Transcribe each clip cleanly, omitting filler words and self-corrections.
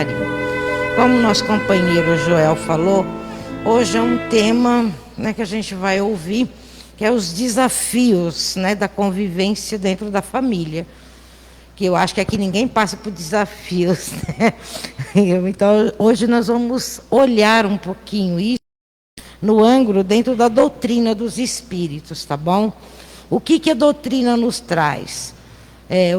carinho. Como nosso companheiro Joel falou, hoje é um tema, né, que a gente vai ouvir, que é os desafios, né, da convivência dentro da família. Que eu acho que aqui ninguém passa por desafios, né? Então, hoje nós vamos olhar um pouquinho isso no ângulo dentro da doutrina dos espíritos, tá bom? O que a doutrina nos traz?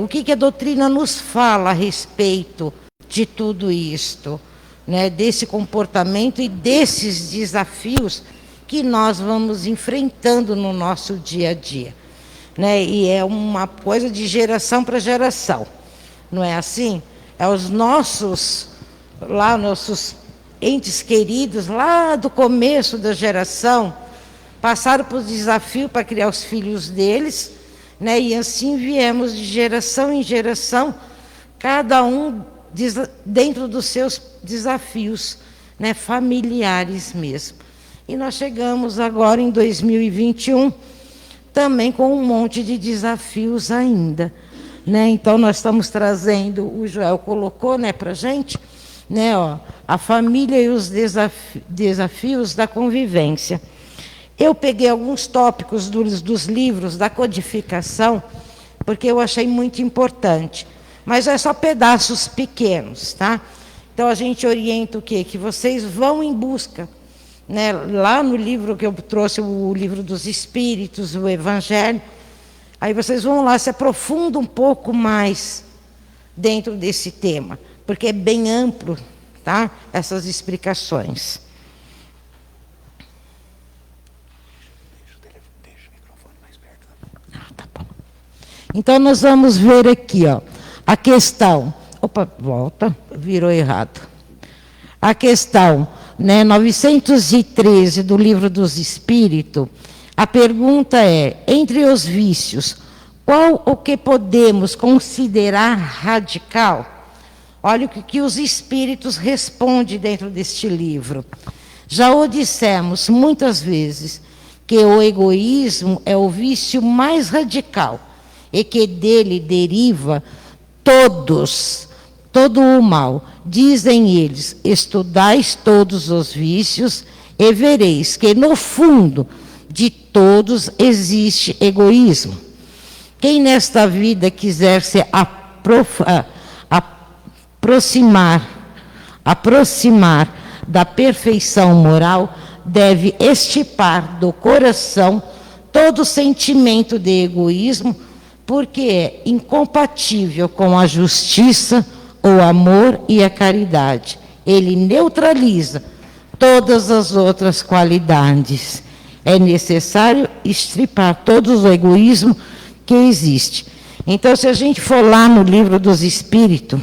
O que a doutrina nos fala a respeito de tudo isto, né? Desse comportamento e desses desafios que nós vamos enfrentando no nosso dia a dia, né? E é uma coisa de geração para geração, não é assim? É os nossos entes queridos lá do começo da geração passaram por desafio para criar os filhos deles, né? E assim viemos de geração em geração, cada um dentro dos seus desafios, né? Familiares mesmo. E nós chegamos agora em 2021 também com um monte de desafios ainda, né? Então nós estamos trazendo, o Joel colocou, né, para a gente, né, ó, a família e os desafios da convivência. Eu peguei alguns tópicos dos livros da codificação, porque eu achei muito importante, mas é só pedaços pequenos, tá? Então a gente orienta o quê? Que vocês vão em busca, né, lá no livro que eu trouxe, o livro dos Espíritos, o Evangelho, aí vocês vão lá, se aprofundam um pouco mais dentro desse tema, porque é bem amplo, tá? Essas explicações. Deixa o microfone mais perto. Tá bom. Então nós vamos ver aqui, ó, a questão. Opa, volta, virou errado. A questão, né, 913 do Livro dos Espíritos, a pergunta é: entre os vícios, qual o que podemos considerar radical? Olha o que os espíritos respondem dentro deste livro. Já o dissemos muitas vezes que o egoísmo é o vício mais radical e que dele deriva todo o mal. Dizem eles: estudais todos os vícios e vereis que no fundo de todos existe egoísmo. Quem nesta vida quiser se aproximar da perfeição moral, deve extirpar do coração todo sentimento de egoísmo, porque é incompatível com a justiça, o amor e a caridade. Ele neutraliza todas as outras qualidades. É necessário extirpar todo o egoísmo que existe. Então, se a gente for lá no Livro dos Espíritos,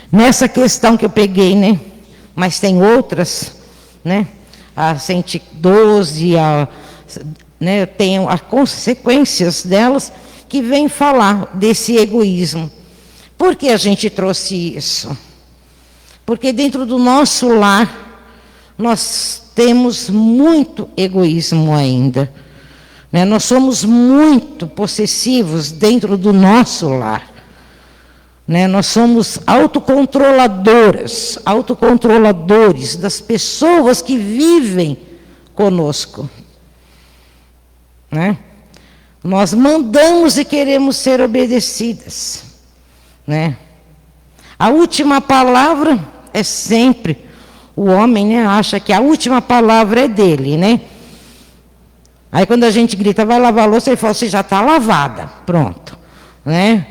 nessa questão que eu peguei, né? Mas tem outras, né? A 112, né? Tem as consequências delas que vem falar desse egoísmo. Por que a gente trouxe isso? Porque dentro do nosso lar, nós temos muito egoísmo ainda, né? Nós somos muito possessivos dentro do nosso lar, né? Nós somos autocontroladores das pessoas que vivem conosco, né? Nós mandamos e queremos ser obedecidas, né? A última palavra é sempre o homem, né? Acha que a última palavra é dele, né? Aí quando a gente grita, vai lavar a louça, ele fala: você já está lavada, pronto, né?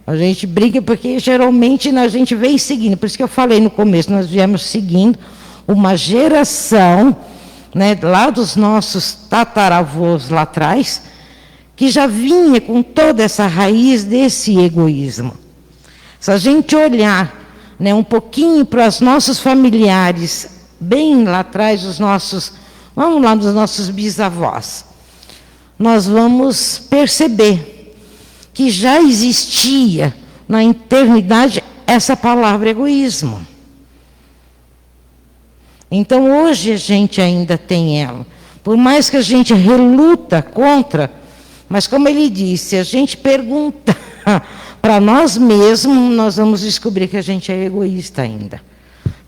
A gente briga porque geralmente a gente vem seguindo, por isso que eu falei no começo, nós viemos seguindo uma geração, né, lá dos nossos tataravôs lá atrás, que já vinha com toda essa raiz desse egoísmo. Se a gente olhar, né, um pouquinho para os nossos familiares, bem lá atrás, vamos lá dos nossos bisavós, nós vamos perceber que já existia na eternidade essa palavra egoísmo. Então hoje a gente ainda tem ela, por mais que a gente reluta contra, mas como ele disse, se a gente pergunta para nós mesmos, nós vamos descobrir que a gente é egoísta ainda.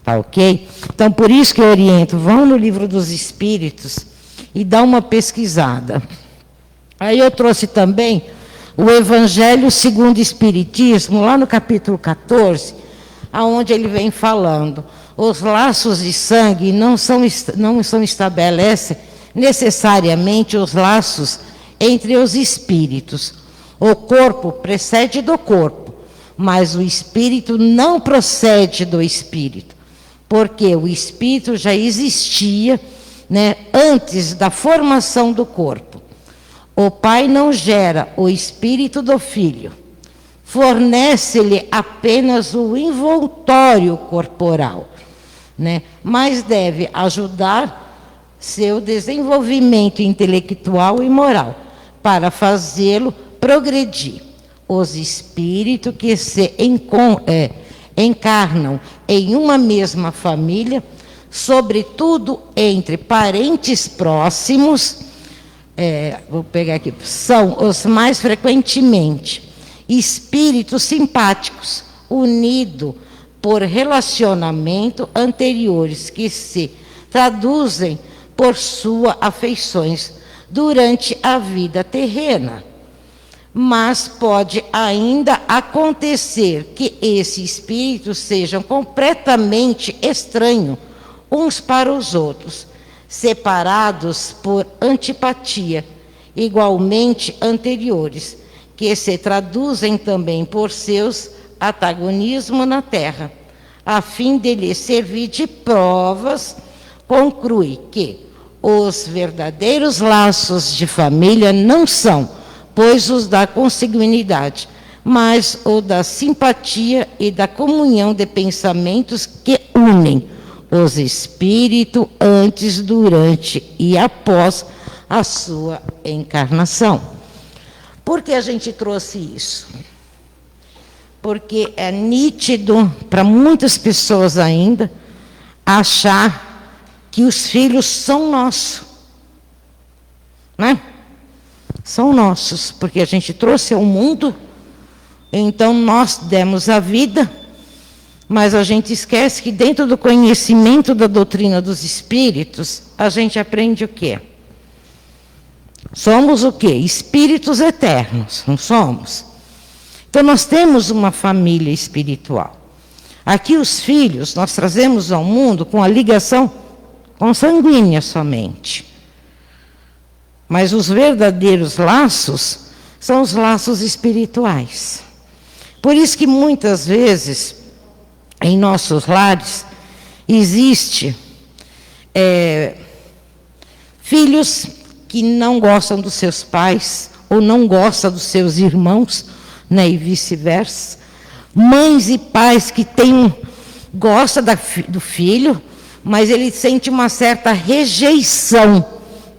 Tá ok? Então, por isso que eu oriento, vão no Livro dos Espíritos e dá uma pesquisada. Aí eu trouxe também o Evangelho segundo o Espiritismo, lá no capítulo 14, aonde ele vem falando, os laços de sangue não estabelecem necessariamente os laços entre os espíritos. O corpo precede do corpo, mas o espírito não procede do espírito, porque o espírito já existia, né, antes da formação do corpo. O pai não gera o espírito do filho, fornece-lhe apenas o envoltório corporal, né, mas deve ajudar seu desenvolvimento intelectual e moral, para fazê-lo progredir. Os espíritos que se encarnam em uma mesma família, sobretudo entre parentes próximos, vou pegar aqui, são os mais frequentemente espíritos simpáticos, unidos por relacionamento anteriores, que se traduzem por suas afeições durante a vida terrena. Mas pode ainda acontecer que esses espíritos sejam completamente estranhos uns para os outros, separados por antipatia, igualmente anteriores, que se traduzem também por seus antagonismos na terra, a fim de lhe servir de provas. Conclui que os verdadeiros laços de família não são, pois, os da consanguinidade, mas o da simpatia e da comunhão de pensamentos que unem os espíritos antes, durante e após a sua encarnação. Por que a gente trouxe isso? Porque é nítido para muitas pessoas ainda achar que os filhos são nossos, né? São nossos, porque a gente trouxe ao mundo, então nós demos a vida, mas a gente esquece que dentro do conhecimento da doutrina dos espíritos, a gente aprende o quê? Somos o quê? Espíritos eternos, não somos? Então nós temos uma família espiritual. Aqui os filhos nós trazemos ao mundo com a ligação consanguínea somente. Mas os verdadeiros laços são os laços espirituais. Por isso que muitas vezes, em nossos lares, existe filhos que não gostam dos seus pais, ou não gostam dos seus irmãos, né, e vice-versa. Mães e pais que gostam do filho, mas ele sente uma certa rejeição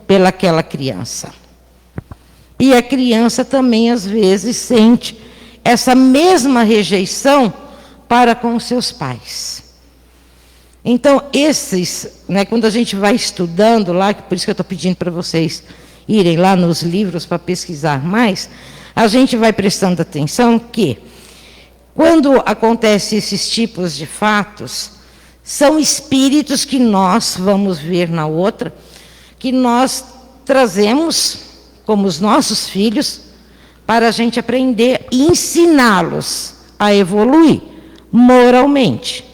pelaquela criança. E a criança também, às vezes, sente essa mesma rejeição para com os seus pais. Então, quando a gente vai estudando lá, por isso que eu estou pedindo para vocês irem lá nos livros para pesquisar mais, a gente vai prestando atenção que, quando acontecem esses tipos de fatos, são espíritos que nós vamos ver na outra, que nós trazemos como os nossos filhos, para a gente aprender e ensiná-los a evoluir moralmente.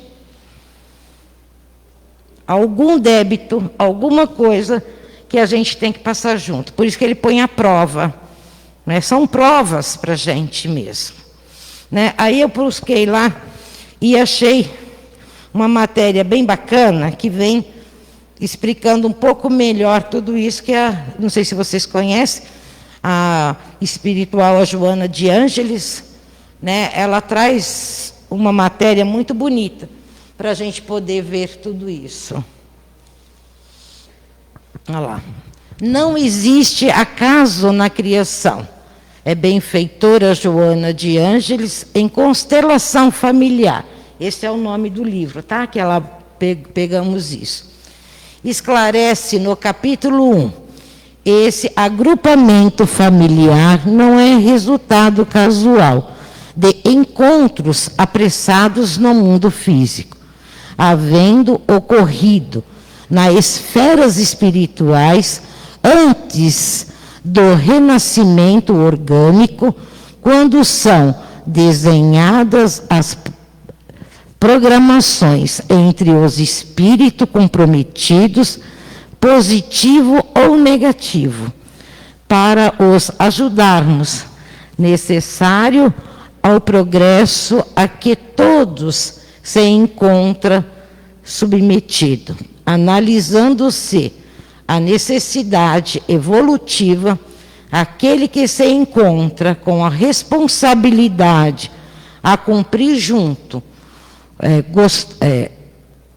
Algum débito, alguma coisa que a gente tem que passar junto. Por isso que ele põe a prova, né? São provas para a gente mesmo, né? Aí eu busquei lá e achei uma matéria bem bacana que vem explicando um pouco melhor tudo isso, que não sei se vocês conhecem, a espiritual, a Joana de Ângeles, né? Ela traz uma matéria muito bonita para a gente poder ver tudo isso. Olha lá. Não existe acaso na criação. É benfeitora Joana de Ângeles em Constelação Familiar. Esse é o nome do livro, tá? Que ela pegamos isso. Esclarece no capítulo 1. Esse agrupamento familiar não é resultado casual de encontros apressados no mundo físico, havendo ocorrido nas esferas espirituais antes do renascimento orgânico, quando são desenhadas as programações entre os espíritos comprometidos, positivo ou negativo, para os ajudarmos, necessário ao progresso a que todos se encontram submetidos, analisando-se a necessidade evolutiva, aquele que se encontra com a responsabilidade a cumprir junto,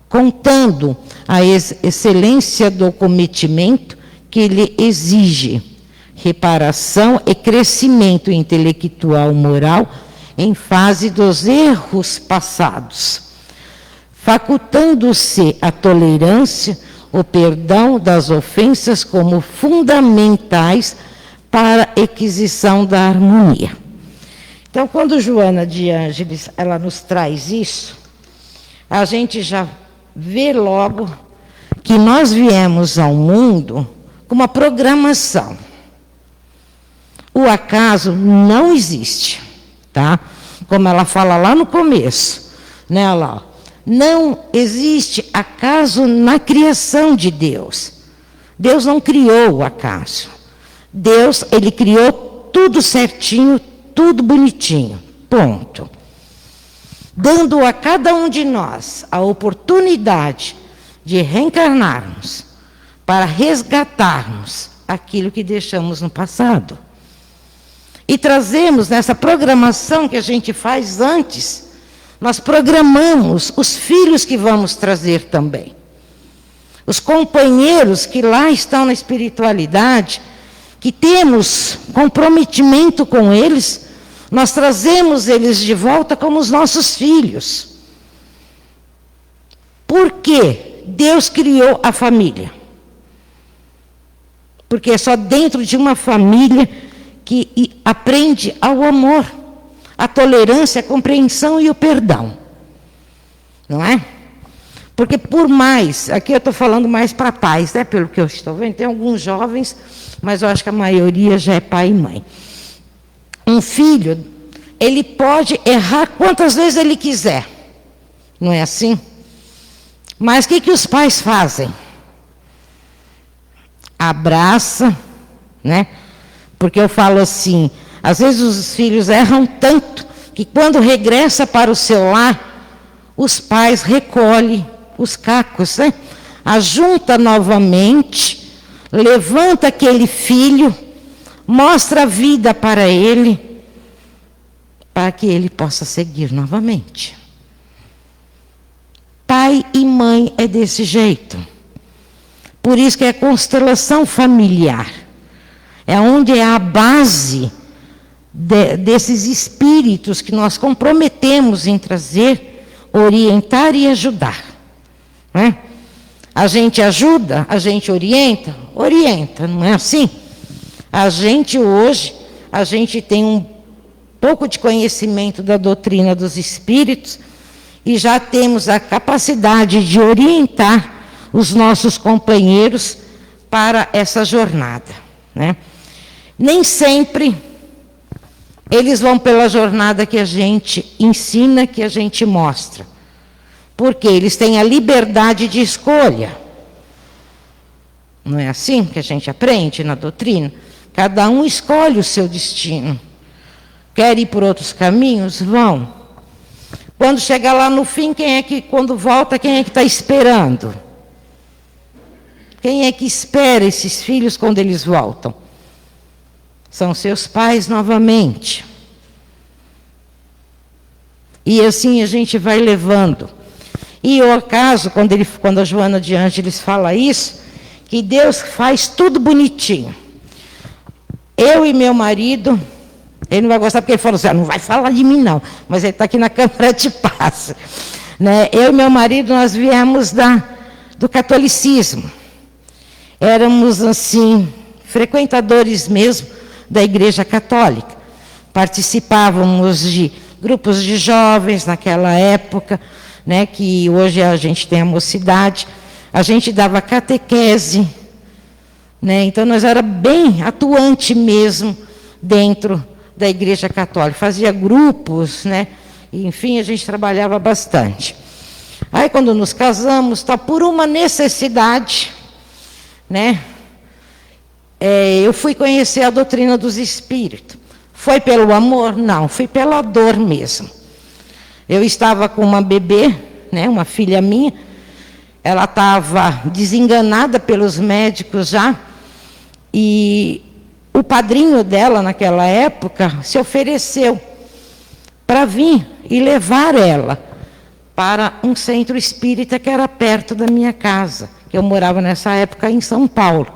contando a excelência do cometimento que lhe exige reparação e crescimento intelectual moral em fase dos erros passados, facultando-se a tolerância, o perdão das ofensas como fundamentais para a aquisição da harmonia. Então, quando Joana de Ângeles ela nos traz isso, a gente já vê logo que nós viemos ao mundo com uma programação. O acaso não existe, tá? Como ela fala lá no começo, né? Lá, não existe acaso na criação de Deus. Deus não criou o acaso. Deus, ele criou tudo certinho, tudo bonitinho, ponto. Dando a cada um de nós a oportunidade de reencarnarmos para resgatarmos aquilo que deixamos no passado. E trazemos nessa programação que a gente faz antes, nós programamos os filhos que vamos trazer também. Os companheiros que lá estão na espiritualidade, que temos comprometimento com eles, nós trazemos eles de volta como os nossos filhos. Por quê? Deus criou a família. Porque é só dentro de uma família que aprende ao amor, a tolerância, a compreensão e o perdão. Não é? Porque por mais, aqui eu estou falando mais para pais, né? Pelo que eu estou vendo, tem alguns jovens, mas eu acho que a maioria já é pai e mãe. Um filho, ele pode errar quantas vezes ele quiser. Não é assim? Mas o que os pais fazem? Abraça, né? Porque eu falo assim, às vezes os filhos erram tanto que quando regressa para o seu lar, os pais recolhem os cacos, né? Ajunta novamente, levanta aquele filho, mostra a vida para ele, para que ele possa seguir novamente. Pai e mãe é desse jeito. Por isso que é a constelação familiar. É onde é a base desses espíritos que nós comprometemos em trazer, orientar e ajudar. Não é? A gente ajuda, a gente orienta, não é assim? A gente hoje, a gente tem um pouco de conhecimento da doutrina dos espíritos e já temos a capacidade de orientar os nossos companheiros para essa jornada, né? Nem sempre eles vão pela jornada que a gente ensina, que a gente mostra. Porque eles têm a liberdade de escolha. Não é assim que a gente aprende na doutrina? Cada um escolhe o seu destino. Quer ir por outros caminhos? Vão. Quando chegar lá no fim, quando volta, quem é que está esperando? Quem é que espera esses filhos quando eles voltam? São seus pais novamente. E assim a gente vai levando. E o acaso, quando a Joana de Ângeles fala isso, que Deus faz tudo bonitinho. Eu e meu marido, ele não vai gostar porque ele falou assim, não vai falar de mim não, mas ele está aqui na Câmara de Paz. Né? Eu e meu marido, nós viemos do catolicismo. Éramos assim, frequentadores mesmo da Igreja Católica. Participávamos de grupos de jovens naquela época, né, que hoje a gente tem a mocidade, a gente dava catequese, né, então nós era bem atuante mesmo dentro da Igreja Católica, fazia grupos, né, e, enfim, a gente trabalhava bastante. Aí quando nos casamos, tá, por uma necessidade, né, eu fui conhecer a doutrina dos espíritos. Foi pelo amor? Não, foi pela dor mesmo. Eu estava com uma bebê, né, uma filha minha, ela estava desenganada pelos médicos já, e o padrinho dela, naquela época, se ofereceu para vir e levar ela para um centro espírita que era perto da minha casa, que eu morava nessa época em São Paulo.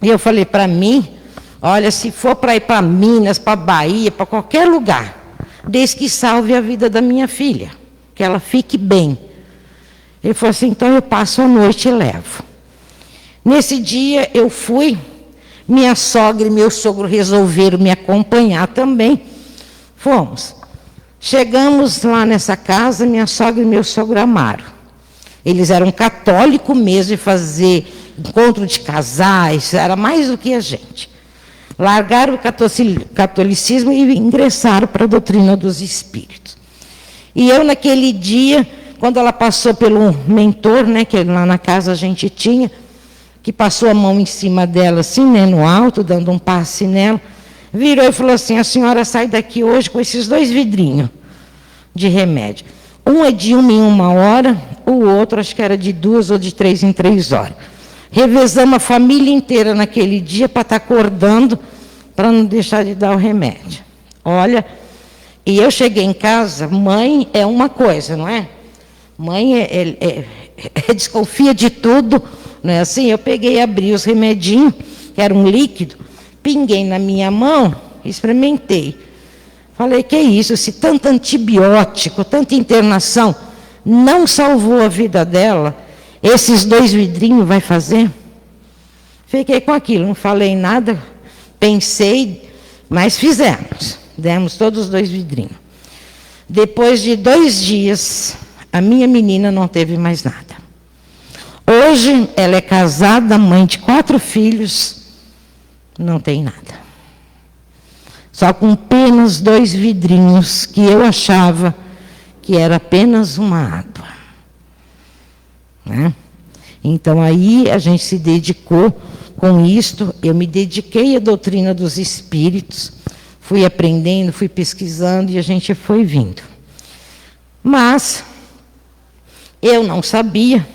E eu falei para mim, olha, se for para ir para Minas, para Bahia, para qualquer lugar, desde que salve a vida da minha filha, que ela fique bem. Ele falou assim, então eu passo a noite e levo. Nesse dia eu fui, minha sogra e meu sogro resolveram me acompanhar também. Fomos. Chegamos lá nessa casa, minha sogra e meu sogro amaram. Eles eram católicos mesmo, de fazer encontro de casais, era mais do que a gente. Largaram o catolicismo e ingressaram para a doutrina dos espíritos. E eu, naquele dia, quando ela passou pelo mentor, né, que lá na casa a gente tinha, que passou a mão em cima dela, assim, né, no alto, dando um passe nela, virou e falou assim, a senhora sai daqui hoje com esses 2 vidrinhos de remédio. Um é de 1 em 1 hora, o outro acho que era de 2 ou de 3 em 3 horas. Revezamos a família inteira naquele dia para estar acordando, para não deixar de dar o remédio. Olha, e eu cheguei em casa, mãe é uma coisa, não é? Mãe desconfia de tudo, não é assim? Eu peguei e abri os remedinhos, que era um líquido, pinguei na minha mão, experimentei. Falei, que é isso? Se tanto antibiótico, tanta internação não salvou a vida dela, esses 2 vidrinhos vai fazer? Fiquei com aquilo, não falei nada, pensei, mas fizemos. Demos todos os 2 vidrinhos. Depois de 2 dias, a minha menina não teve mais nada. Hoje, ela é casada, mãe de 4 filhos, não tem nada. Só com apenas 2 vidrinhos, que eu achava que era apenas uma água. Né? Então, aí a gente se dedicou com isto, eu me dediquei à doutrina dos espíritos, fui aprendendo, fui pesquisando e a gente foi vindo. Mas eu não sabia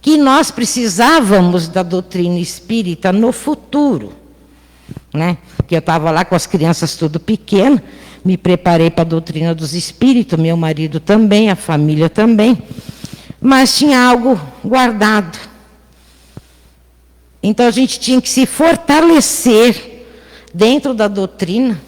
que nós precisávamos da doutrina espírita no futuro, né? Porque eu estava lá com as crianças tudo pequeno, me preparei para a doutrina dos espíritos, meu marido também, a família também, mas tinha algo guardado. Então a gente tinha que se fortalecer dentro da doutrina,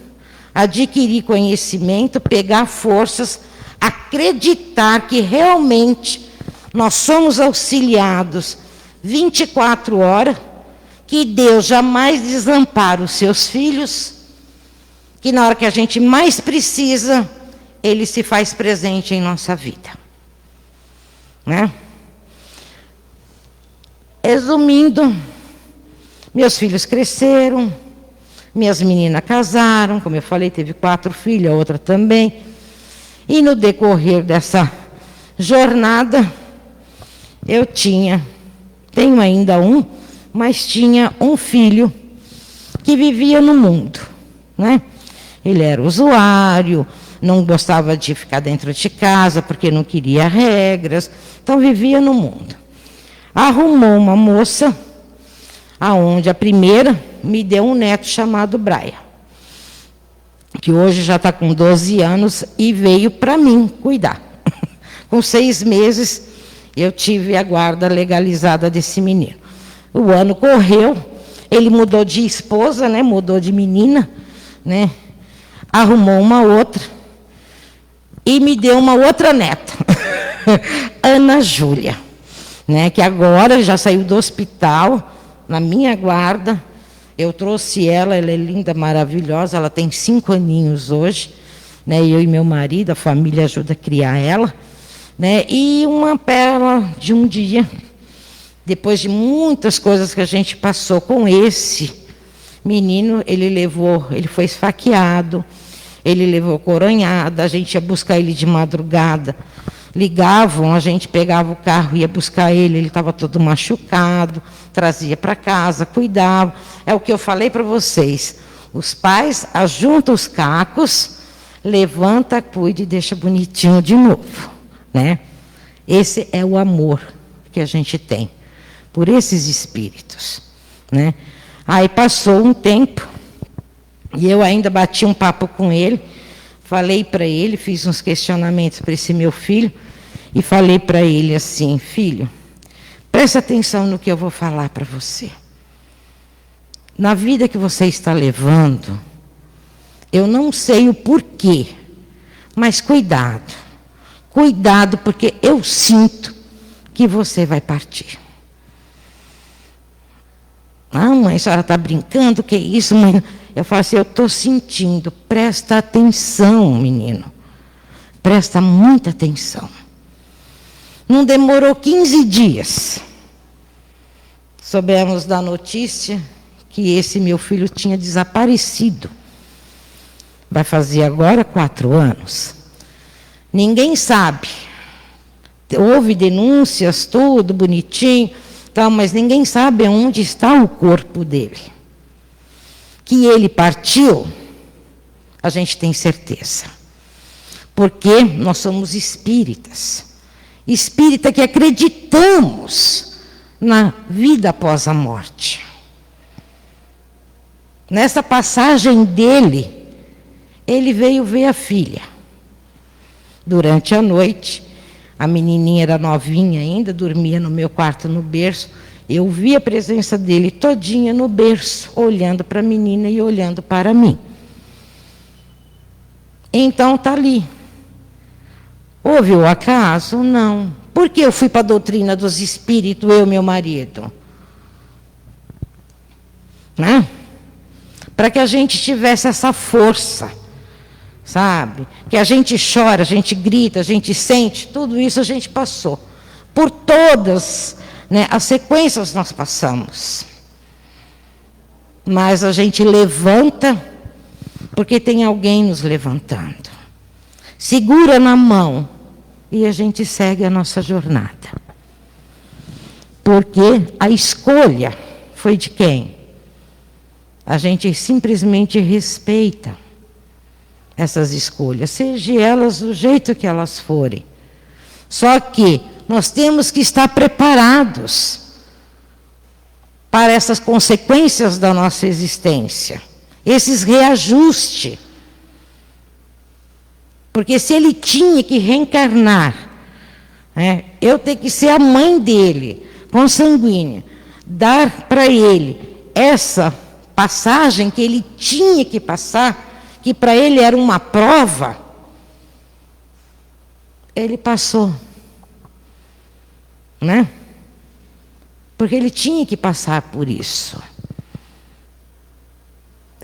adquirir conhecimento, pegar forças, acreditar que realmente nós somos auxiliados 24 horas, que Deus jamais desampara os seus filhos, que na hora que a gente mais precisa, Ele se faz presente em nossa vida. Né? Resumindo, meus filhos cresceram, minhas meninas casaram, como eu falei, teve 4 filhos, a outra também. E no decorrer dessa jornada, eu tenho ainda um, mas tinha um filho que vivia no mundo, né? Ele era usuário, não gostava de ficar dentro de casa, porque não queria regras, então vivia no mundo. Arrumou uma moça, aonde a primeira me deu um neto chamado Braia, que hoje já está com 12 anos e veio para mim cuidar. Com 6 meses, eu tive a guarda legalizada desse menino. O ano correu, ele mudou de esposa, né? Mudou de menina, né? Arrumou uma outra e me deu uma outra neta, Ana Júlia, né? Que agora já saiu do hospital, na minha guarda. Eu trouxe ela é linda, maravilhosa, ela tem 5 aninhos hoje, né? Eu e meu marido, a família ajuda a criar ela, né? E uma pérola de um dia, depois de muitas coisas que a gente passou com esse menino, ele foi esfaqueado, ele levou coronhada, a gente ia buscar ele de madrugada, ligavam, a gente pegava o carro, ia buscar ele estava todo machucado, trazia para casa, cuidava. É o que eu falei para vocês, os pais ajuntam os cacos, levanta, cuida e deixa bonitinho de novo, né? Esse é o amor que a gente tem por esses espíritos, né? Aí passou um tempo, e eu ainda bati um papo com ele, falei para ele, fiz uns questionamentos para esse meu filho, e falei para ele assim: filho, presta atenção no que eu vou falar para você. Na vida que você está levando, eu não sei o porquê, mas cuidado. Cuidado, porque eu sinto que você vai partir. Ah, mãe, a senhora está brincando? Que isso, mãe? Eu falo assim, eu estou sentindo. Presta atenção, menino. Presta muita atenção. Não demorou 15 dias. Soubemos da notícia que esse meu filho tinha desaparecido. Vai fazer agora 4 anos. Ninguém sabe. Houve denúncias, tudo bonitinho, tal, mas ninguém sabe onde está o corpo dele. Que ele partiu, a gente tem certeza. Porque nós somos espíritas. Espírita que acreditamos na vida após a morte. Nessa passagem dele, ele veio ver a filha. Durante a noite, a menininha era novinha ainda, dormia no meu quarto no berço. Eu vi a presença dele todinha no berço, olhando para a menina e olhando para mim. Então está ali. Houve o acaso? Não. Por que eu fui para a doutrina dos espíritos, eu e meu marido? Né? Para que a gente tivesse essa força, sabe? Que a gente chora, a gente grita, a gente sente, tudo isso a gente passou. Por todas, né, as sequências nós passamos. Mas a gente levanta, porque tem alguém nos levantando. Segura na mão e a gente segue a nossa jornada. Porque a escolha foi de quem? A gente simplesmente respeita essas escolhas, seja elas do jeito que elas forem. Só que nós temos que estar preparados para essas consequências da nossa existência, esses reajustes. Porque se ele tinha que reencarnar, né, eu ter que ser a mãe dele, consanguínea, dar para ele essa passagem que ele tinha que passar, que para ele era uma prova, ele passou. Né? Porque ele tinha que passar por isso.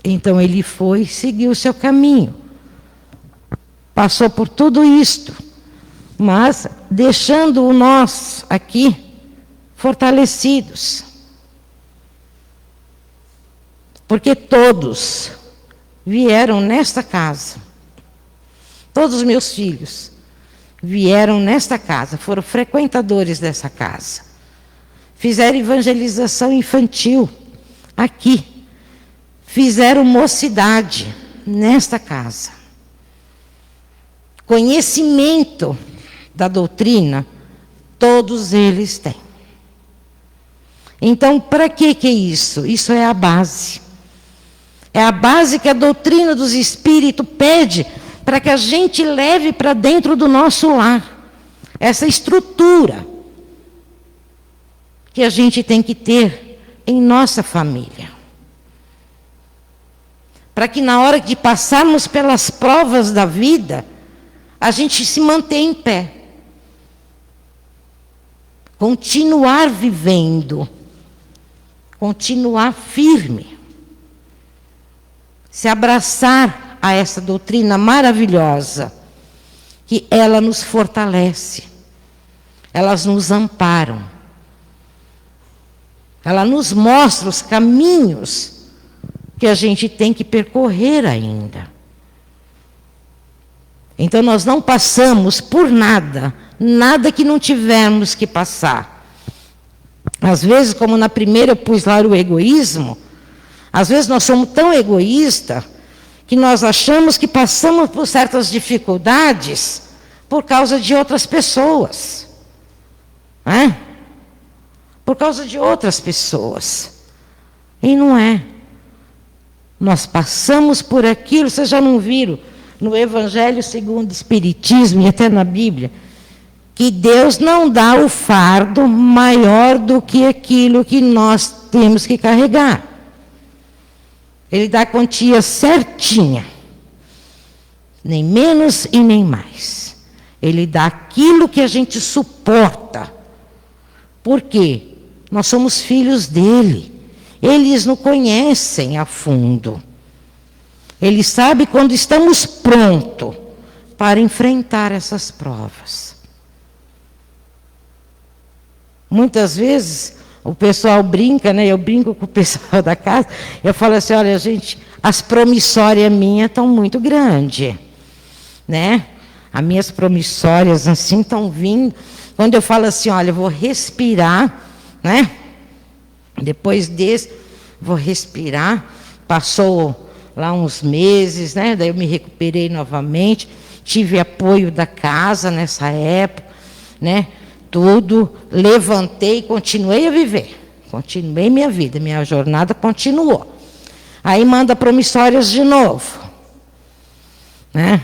Então ele foi, seguiu o seu caminho. Passou por tudo isto, mas deixando nós aqui fortalecidos. Porque todos vieram nesta casa. Todos os meus filhos vieram nesta casa, foram frequentadores dessa casa. Fizeram evangelização infantil aqui. Fizeram mocidade nesta casa. Conhecimento da doutrina, todos eles têm. Então, para que é isso? Isso é a base. É a base que a doutrina dos espíritos pede para que a gente leve para dentro do nosso lar. Essa estrutura que a gente tem que ter em nossa família. Para que na hora de passarmos pelas provas da vida, a gente se mantenha em pé. Continuar vivendo. Continuar firme. Se abraçar a essa doutrina maravilhosa, que ela nos fortalece, elas nos amparam, ela nos mostra os caminhos que a gente tem que percorrer ainda. Então nós não passamos por nada, nada que não tivermos que passar. Às vezes, como na primeira eu pus lá o egoísmo, às vezes nós somos tão egoístas que nós achamos que passamos por certas dificuldades por causa de outras pessoas. Por causa de outras pessoas. E não é. Nós passamos por aquilo, vocês já não viram no Evangelho segundo o Espiritismo e até na Bíblia, que Deus não dá o fardo maior do que aquilo que nós temos que carregar. Ele dá a quantia certinha, nem menos e nem mais. Ele dá aquilo que a gente suporta. Por quê? Nós somos filhos dele. Eles nos conhecem a fundo. Ele sabe quando estamos prontos para enfrentar essas provas. Muitas vezes o pessoal brinca, né? Eu brinco com o pessoal da casa, eu falo assim, olha gente, as promissórias minhas estão muito grandes, né? As minhas promissórias assim estão vindo. Quando eu falo assim, olha, eu vou respirar, né? Depois desse, vou respirar. Passou lá uns meses, né? Daí eu me recuperei novamente. Tive apoio da casa nessa época, né? Tudo, levantei, continuei a viver. Continuei minha vida, minha jornada continuou. Aí manda promissórias de novo, né?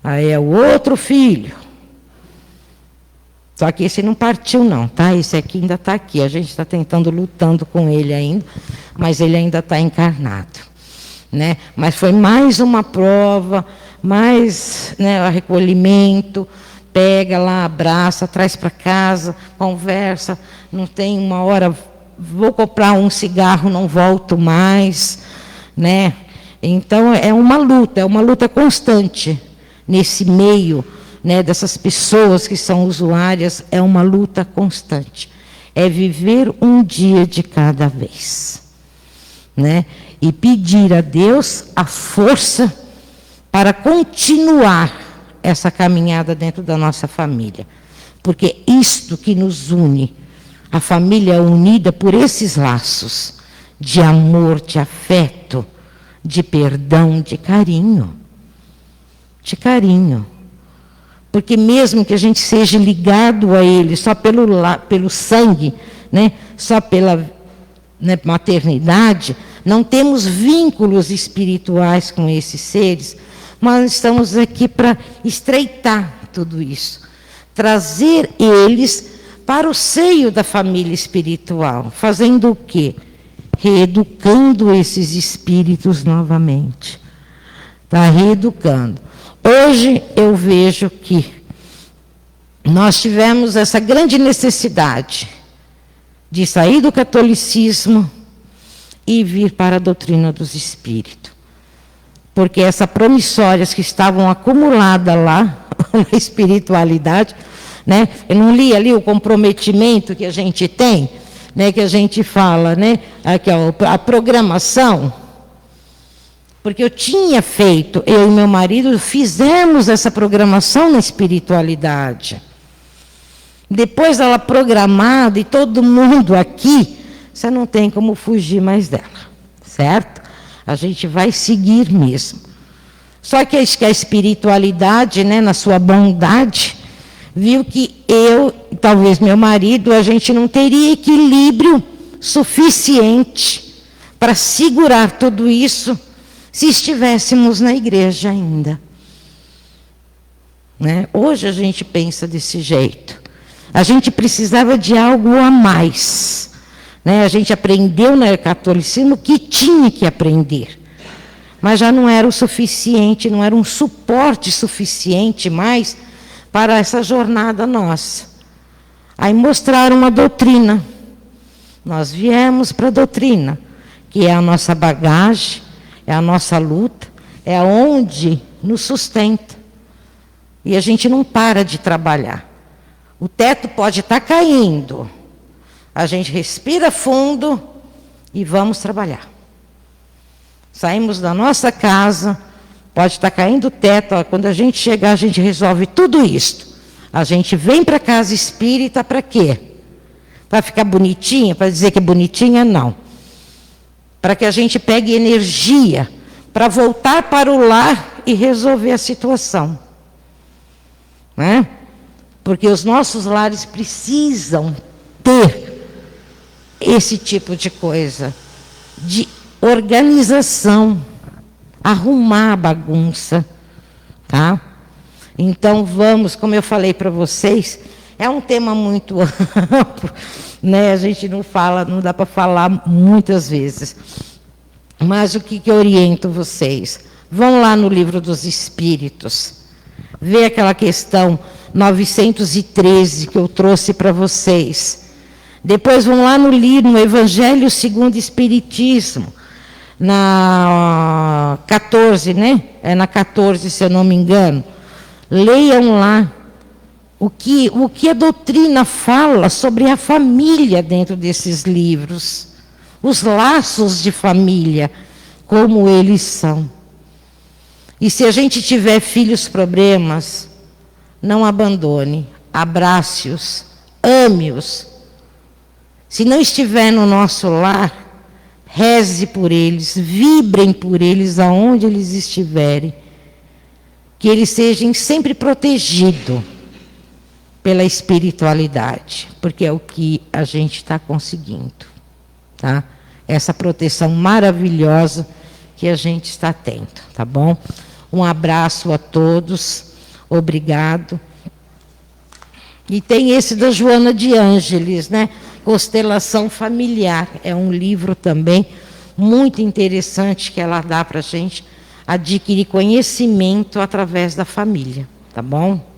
Aí é o outro filho. Só que esse não partiu não, tá? Esse aqui ainda está aqui. A gente está tentando, lutando com ele ainda, mas ele ainda está encarnado, né? Mas foi mais uma prova, mais, né, o recolhimento. Pega lá, abraça, traz para casa, conversa. Não tem uma hora, vou comprar um cigarro, não volto mais, né? Então é uma luta constante nesse meio, né, dessas pessoas que são usuárias, é uma luta constante. É viver um dia de cada vez, né? E pedir a Deus a força para continuar essa caminhada dentro da nossa família. Porque isto que nos une, a família unida por esses laços de amor, de afeto, de perdão, de carinho. De carinho. Porque mesmo que a gente seja ligado a ele só pelo sangue, né, só pela, né, maternidade, não temos vínculos espirituais com esses seres, mas estamos aqui para estreitar tudo isso, trazer eles para o seio da família espiritual, fazendo o quê? Reeducando esses espíritos novamente. Está reeducando. Hoje eu vejo que nós tivemos essa grande necessidade de sair do catolicismo e vir para a doutrina dos espíritos. Porque essas promissórias que estavam acumuladas lá, na espiritualidade, né? Eu não li ali o comprometimento que a gente tem, né? Que a gente fala, né? Aqui, ó, a programação. Porque eu tinha feito, eu e meu marido fizemos essa programação na espiritualidade. Depois ela programada e todo mundo aqui, você não tem como fugir mais dela, certo? A gente vai seguir mesmo. Só que a espiritualidade, né, na sua bondade, viu que eu, talvez meu marido, a gente não teria equilíbrio suficiente para segurar tudo isso se estivéssemos na igreja ainda. Né? Hoje a gente pensa desse jeito. A gente precisava de algo a mais. Né? A gente aprendeu no catolicismo que tinha que aprender. Mas já não era o suficiente, não era um suporte suficiente mais para essa jornada nossa. Aí mostraram uma doutrina. Nós viemos para a doutrina, que é a nossa bagagem, é a nossa luta, é onde nos sustenta. E a gente não para de trabalhar. O teto pode estar caindo. A gente respira fundo e vamos trabalhar. Saímos da nossa casa, pode estar caindo o teto. Ó, quando a gente chegar, a gente resolve tudo isto. A gente vem para a casa espírita para quê? Para ficar bonitinha? Para dizer que é bonitinha? Não. Para que a gente pegue energia para voltar para o lar e resolver a situação. Né? Porque os nossos lares precisam ter esse tipo de coisa, de organização, arrumar a bagunça, tá? Então vamos, como eu falei para vocês, é um tema muito amplo, né? A gente não fala, não dá para falar muitas vezes. Mas o que eu oriento vocês? Vão lá no Livro dos Espíritos, vê aquela questão 913 que eu trouxe para vocês. Depois vão lá no Evangelho segundo o Espiritismo, na 14, né? É na 14, se eu não me engano. Leiam lá o que a doutrina fala sobre a família dentro desses livros. Os laços de família, como eles são. E se a gente tiver filhos problemas, não abandone, abrace-os, ame-os. Se não estiver no nosso lar, reze por eles, vibrem por eles aonde eles estiverem. Que eles sejam sempre protegidos pela espiritualidade, porque é o que a gente está conseguindo, tá? Essa proteção maravilhosa que a gente está tendo, tá bom? Um abraço a todos, obrigado. E tem esse da Joana de Ângeles, né? Constelação Familiar, é um livro também muito interessante que ela dá para a gente adquirir conhecimento através da família, tá bom?